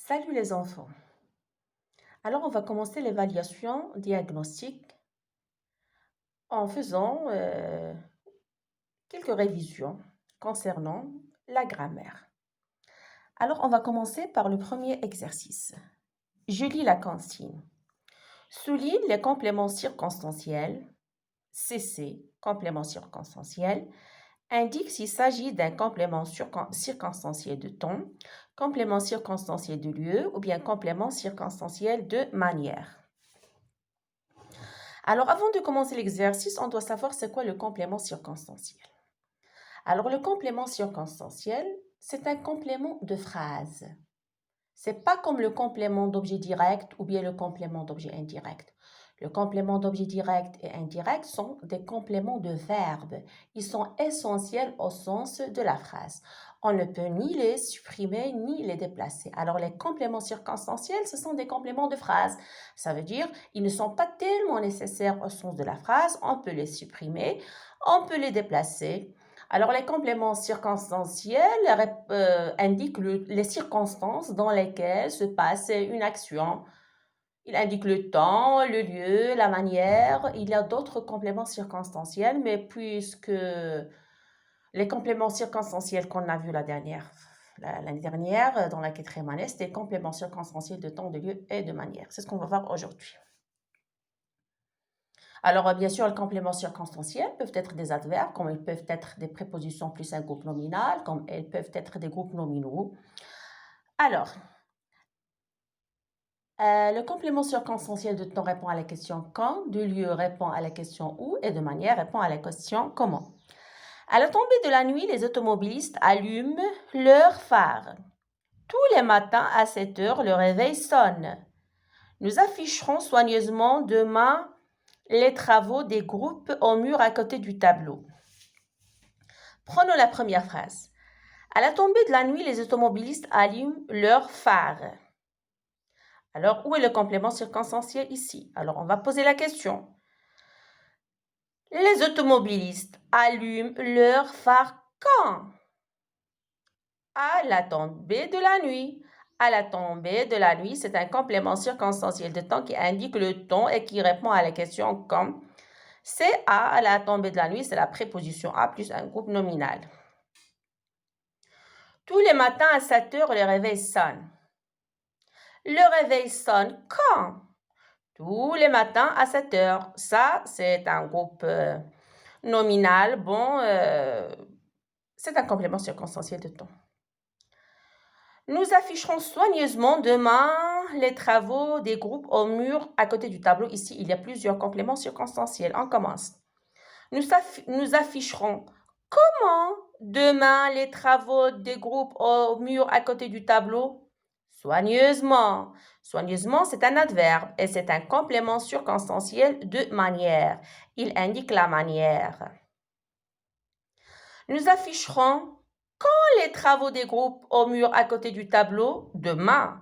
Salut les enfants. Alors on va commencer l'évaluation diagnostique en faisant quelques révisions concernant la grammaire. Alors on va commencer par le premier exercice. Je lis la consigne. Souligne les compléments circonstanciels, CC, complément circonstanciel, indique s'il s'agit d'un complément circonstanciel de ton, complément circonstanciel de lieu ou bien complément circonstanciel de manière. Alors, avant de commencer l'exercice, on doit savoir c'est quoi le complément circonstanciel. Alors, le complément circonstanciel, c'est un complément de phrase. C'est pas comme le complément d'objet direct ou bien le complément d'objet indirect. Le complément d'objet direct et indirect sont des compléments de verbes. Ils sont essentiels au sens de la phrase. On ne peut ni les supprimer ni les déplacer. Alors, les compléments circonstanciels, ce sont des compléments de phrase. Ça veut dire ils ne sont pas tellement nécessaires au sens de la phrase. On peut les supprimer, on peut les déplacer. Alors, les compléments circonstanciels indiquent les circonstances dans lesquelles se passe une action. Il indique le temps, le lieu, la manière. Il y a d'autres compléments circonstanciels, mais puisque les compléments circonstanciels qu'on a vus l'année dernière, dans la quatrième année, c'était compléments circonstanciels de temps, de lieu et de manière. C'est ce qu'on va voir aujourd'hui. Alors, bien sûr, les compléments circonstanciels peuvent être des adverbes, comme ils peuvent être des prépositions plus un groupe nominal, comme elles peuvent être des groupes nominaux. Alors, le complément circonstanciel de temps répond à la question quand, de lieu répond à la question où, et de manière répond à la question comment. À la tombée de la nuit, les automobilistes allument leur phare. Tous les matins à 7 heures, le réveil sonne. Nous afficherons soigneusement demain les travaux des groupes au mur à côté du tableau. Prenons la première phrase. À la tombée de la nuit, les automobilistes allument leur phare. Alors, où est le complément circonstanciel ici? Alors, on va poser la question. Les automobilistes allument leur phare quand? À la tombée de la nuit. À la tombée de la nuit, c'est un complément circonstanciel de temps qui indique le temps et qui répond à la question quand. C'est à la tombée de la nuit, c'est la préposition à plus un groupe nominal. Tous les matins à 7 heures, le réveil sonne. Le réveil sonne quand? Tous les matins à 7 heures. Ça, c'est un groupe nominal. Bon, c'est un complément circonstanciel de temps. Nous afficherons soigneusement demain les travaux des groupes au mur à côté du tableau. Ici, il y a plusieurs compléments circonstanciels. On commence. Nous afficherons comment demain les travaux des groupes au mur à côté du tableau? Soigneusement. Soigneusement, c'est un adverbe et c'est un complément circonstanciel de manière. Il indique la manière. Nous afficherons les travaux des groupes au mur à côté du tableau demain.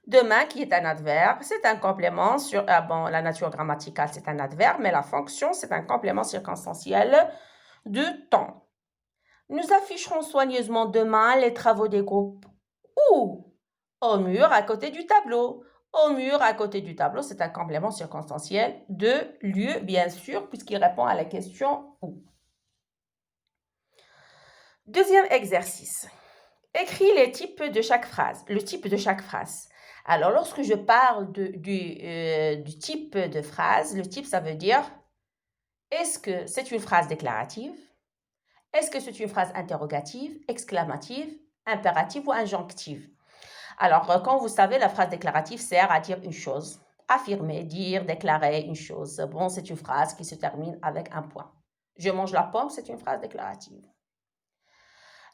Demain, qui est un adverbe, c'est un complément sur... la nature grammaticale, c'est un adverbe, mais la fonction, c'est un complément circonstanciel de temps. Nous afficherons soigneusement demain les travaux des groupes où? Au mur à côté du tableau. Au mur à côté du tableau, c'est un complément circonstanciel de lieu, bien sûr, puisqu'il répond à la question où. Deuxième exercice. Écris les types de chaque phrase, le type de chaque phrase. Alors, lorsque je parle du type de phrase, le type, ça veut dire est-ce que c'est une phrase déclarative? Est-ce que c'est une phrase interrogative, exclamative, impérative ou injonctive? Alors, comme vous savez, la phrase déclarative sert à dire une chose. Affirmer, dire, déclarer une chose. Bon, c'est une phrase qui se termine avec un point. Je mange la pomme, c'est une phrase déclarative.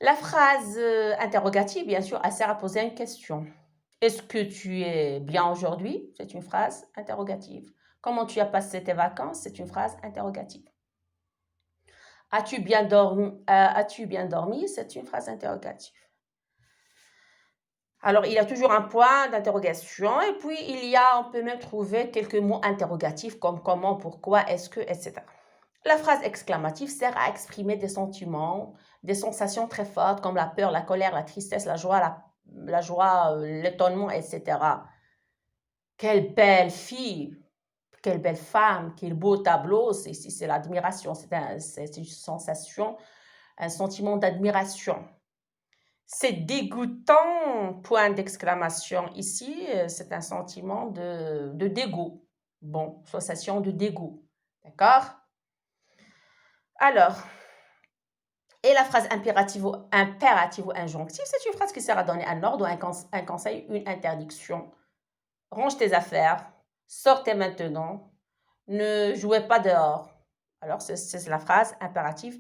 La phrase interrogative, bien sûr, elle sert à poser une question. Est-ce que tu es bien aujourd'hui? C'est une phrase interrogative. Comment tu as passé tes vacances? C'est une phrase interrogative. As-tu bien dormi? C'est une phrase interrogative. Alors, il y a toujours un point d'interrogation et puis on peut même trouver quelques mots interrogatifs comme comment, pourquoi, est-ce que, etc. La phrase exclamative sert à exprimer des sentiments, des sensations très fortes comme la peur, la colère, la tristesse, la joie, la joie, l'étonnement, etc. Quelle belle fille, quelle belle femme, quel beau tableau, c'est l'admiration, c'est une sensation, un sentiment d'admiration. C'est dégoûtant, point d'exclamation. Ici, c'est un sentiment de dégoût. Bon, sensation de dégoût. D'accord? Alors, et la phrase impérative ou injonctive, c'est une phrase qui sert à donner un ordre ou un conseil, une interdiction. Range tes affaires, sortez maintenant, ne jouez pas dehors. Alors, c'est la phrase impérative.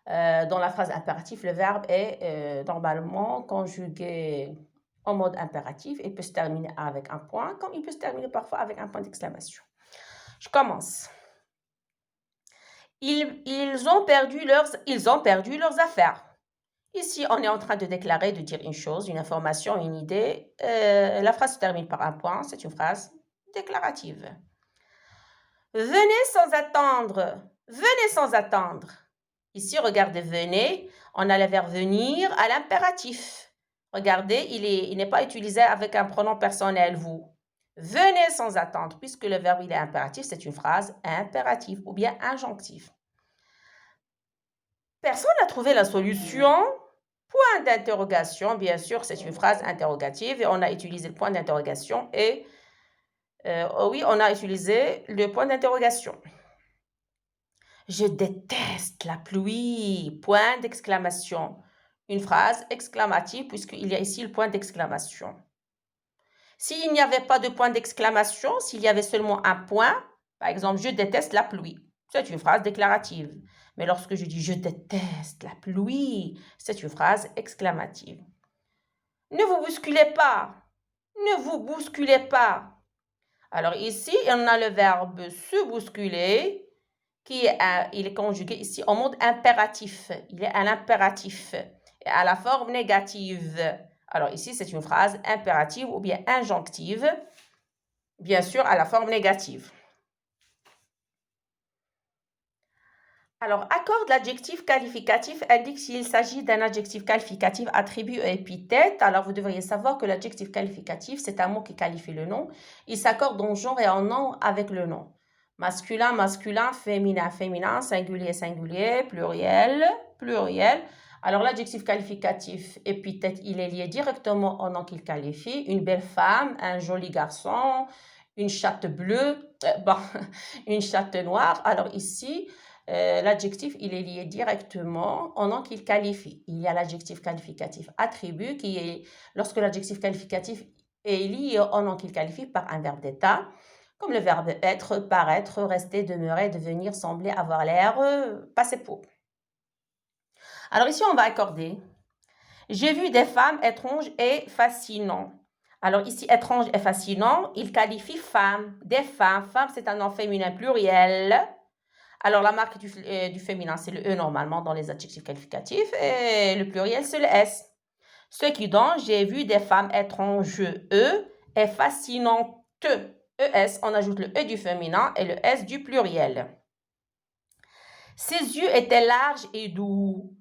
Dans la phrase impérative, le verbe est normalement conjugué en mode impératif et peut se terminer avec un point, comme il peut se terminer parfois avec un point d'exclamation. Je commence. Ils ont perdu leurs affaires. Ici, on est en train de déclarer, de dire une chose, une information, une idée. La phrase se termine par un point, c'est une phrase déclarative. Venez sans attendre. Venez sans attendre. Ici, regardez, venez, on a le verbe venir à l'impératif. Regardez, il n'est pas utilisé avec un pronom personnel, vous. Venez sans attendre, puisque le verbe il est impératif, c'est une phrase impérative ou bien injonctive. Personne n'a trouvé la solution. Point d'interrogation, bien sûr, c'est une phrase interrogative et on a utilisé le point d'interrogation et oui, on a utilisé le point d'interrogation. Je déteste la pluie, point d'exclamation. Une phrase exclamative puisqu'il y a ici le point d'exclamation. S'il n'y avait pas de point d'exclamation, s'il y avait seulement un point, par exemple, je déteste la pluie, c'est une phrase déclarative. Mais lorsque je dis je déteste la pluie, c'est une phrase exclamative. Ne vous bousculez pas. Ne vous bousculez pas. Alors ici, on a le verbe se bousculer il est conjugué ici en mode impératif. Il est un impératif et à la forme négative. Alors ici, c'est une phrase impérative ou bien injonctive, bien sûr à la forme négative. Alors, accorde l'adjectif qualificatif indique s'il s'agit d'un adjectif qualificatif, attribut ou épithète. Alors, vous devriez savoir que l'adjectif qualificatif, c'est un mot qui qualifie le nom. Il s'accorde en genre et en nom avec le nom. Masculin, masculin, féminin, féminin, singulier, singulier, pluriel, pluriel. Alors, l'adjectif qualificatif épithète, il est lié directement au nom qu'il qualifie. Une belle femme, un joli garçon, une chatte bleue, une chatte noire. Alors ici, l'adjectif, il est lié directement au nom qu'il qualifie. Il y a l'adjectif qualificatif attribut qui est lorsque l'adjectif qualificatif est lié au nom qu'il qualifie par un verbe d'état, comme le verbe être, paraître, rester, demeurer, devenir, sembler, avoir l'air, passer pour. Alors ici, on va accorder. J'ai vu des femmes étranges et fascinantes. Alors ici, étrange et fascinant, il qualifie femme. Des femmes. Femme, c'est un nom féminin pluriel. Alors, la marque du féminin, c'est le E normalement dans les adjectifs qualificatifs et le pluriel, c'est le S. Ce qui donne, j'ai vu des femmes étranges, E, et fascinantes, ES. On ajoute le E du féminin et le S du pluriel. Ses yeux étaient larges et doux.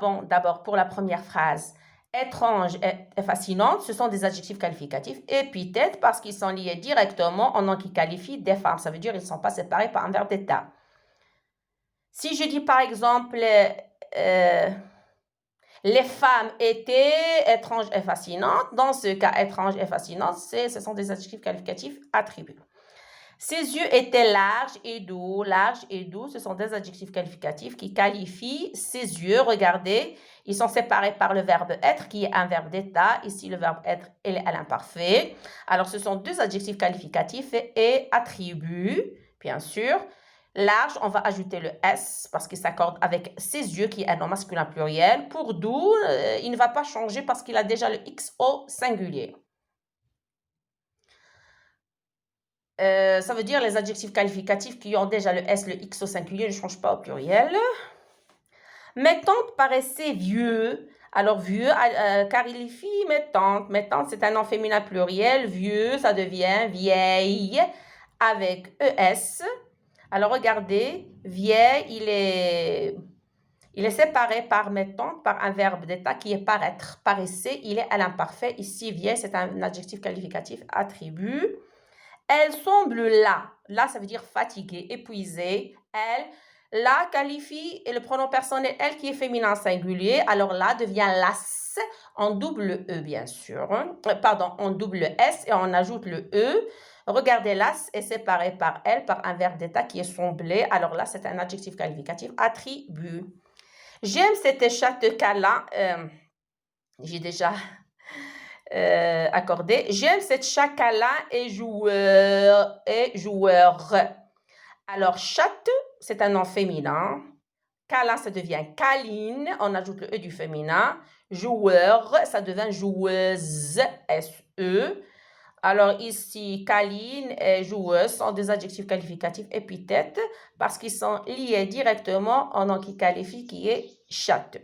Bon, d'abord, pour la première phrase, étrange et fascinante, ce sont des adjectifs qualificatifs. Épithètes, parce qu'ils sont liés directement au nom qui qualifie des femmes. Ça veut dire qu'ils ne sont pas séparés par un verbe d'état. Si je dis par exemple, les femmes étaient étranges et fascinantes, dans ce cas, étrange et fascinante, ce sont des adjectifs qualificatifs attribués. Ses yeux étaient larges et doux. Large et doux, ce sont des adjectifs qualificatifs qui qualifient ses yeux. Regardez, ils sont séparés par le verbe être qui est un verbe d'état. Ici, le verbe être est à l'imparfait. Alors, ce sont deux adjectifs qualificatifs et attributs, bien sûr. Large, on va ajouter le S parce qu'il s'accorde avec ses yeux qui est un nom masculin pluriel. Pour doux, il ne va pas changer parce qu'il a déjà le X au singulier. Ça veut dire les adjectifs qualificatifs qui ont déjà le S, le X au singulier ne changent pas au pluriel. Mes tantes paraissaient vieux. Alors vieux, car il fit mes tantes. Mes tantes, c'est un nom féminin pluriel. Vieux, ça devient vieille avec ES. Alors regardez, vieille, Il est séparé par mettons, par un verbe d'état qui est paraître. Paraissait, il est à l'imparfait. Ici, vient, c'est un adjectif qualificatif attribut. Elle semble là. Là, ça veut dire fatiguée, épuisée. Elle, là, qualifie et le pronom personnel elle qui est féminin singulier. Alors là devient las en double E, bien sûr. Pardon, en double S et on ajoute le E. Regardez, las est séparé par elle, par un verbe d'état qui est semblé. Alors là, c'est un adjectif qualificatif attribut. J'aime cet échat câlin. J'ai déjà accordé. J'aime cette chat câlin et joueur. Alors, chatte, c'est un nom féminin. Câlin, ça devient câline. On ajoute le E du féminin. Joueur, ça devient joueuse. S-E. Alors ici, câline et joueuse sont des adjectifs qualificatifs épithètes parce qu'ils sont liés directement au nom qui qualifie qui est chatte.